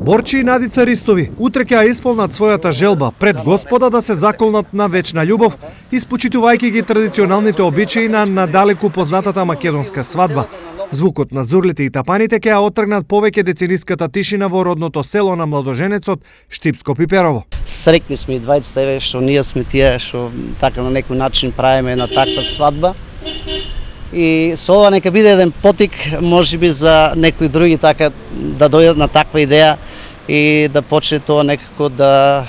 Борче и Надица Ристови утре ќе ја исполнат својата желба пред Господа да се заколнат на вечна љубов, испочитувајќи ги традиционалните обичаи на надалеку познатата македонска свадба. Звукот на зурлите и тапаните ќе ја отргнат повеќе децениската тишина во родното село на младоженецот Штипско Пиперово. Срекни сме и двајцата, еве што ние сме тие што така на некој начин правиме една таква свадба. И со ова нека биде еден потик, можеби за некои други така да дојдат на таква идеја и да почне тоа некако да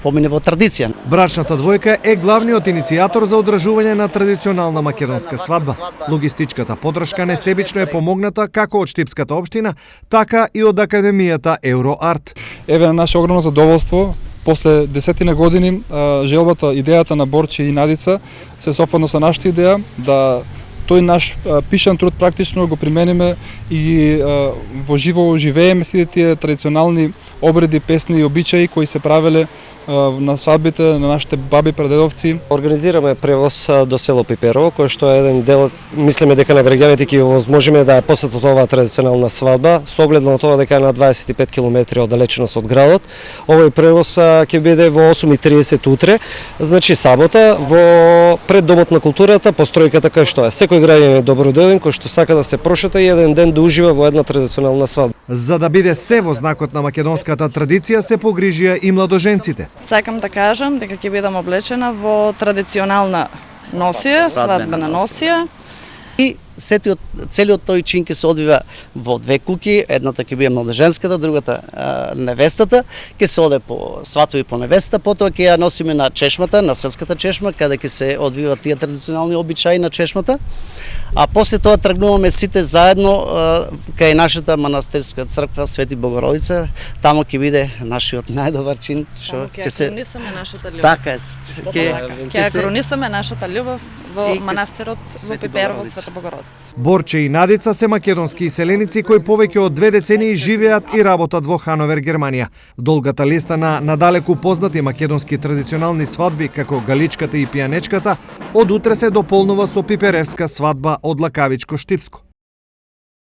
помине во традиција. Брачната двојка е главниот иницијатор за одржување на традиционална македонска свадба. Логистичката поддршка несебично е помогната како од Штипската општина, така и од Академијата Евроарт. Еве на наше огромно задоволство, после 10 години желбата, идејата на Борче и Надица се совпадна со нашата идеја да тој наш пишан труд практично го примениме и во живо живееме сите тие традиционални обреди, песни и обичаи кои се правеле на свадбите на нашите баби прадедовци. Организираме превоз до село Пиперово, кој што е еден дел, мислиме дека на граѓаните ќе возможиме да ја посетат оваа традиционална свадба, со оглед на тоа дека е на 25 км оддалеченост од градот. Овој превоз ќе биде во 8:30 утре, значи сабота, во пред Домот на културата, постројката кај што е. Секој граѓанин е добродојден кој што сака да се прошета и еден ден да ужива во една традиционална свадба. За да биде се во знакот на македонската традиција се погрижија и младоженците. Сакам да кажам дека ќе бидам облечена во традиционална носија, свадбена носија. И целиот тој чин ќе се одвива во две куќи, едната ќе биде младоженската, другата невестата, ќе се оде по сватови по невестата, потоа ќе ја носиме на чешмата, на српската чешма, каде ќе се одвиваат тие традиционални обичаи на чешмата. А после тоа тргнуваме сите заедно кај нашата манастирска црква Свети Богородица, тамо ќе биде нашиот најдобар чин, што ќе се кронисаме нашата љубов. Така е. Ќе кронисаме нашата љубов во манастирот во Пиперово Света Богородица. Борче и Надица се македонски иселеници кои повеќе од 2 децении живеат и работат во Хановер, Германија. Долгата листа на надалеку познати македонски традиционални свадби како галичката и пијанечката од утре се дополнува со пиперевска свадба од Лакавичко Штипско.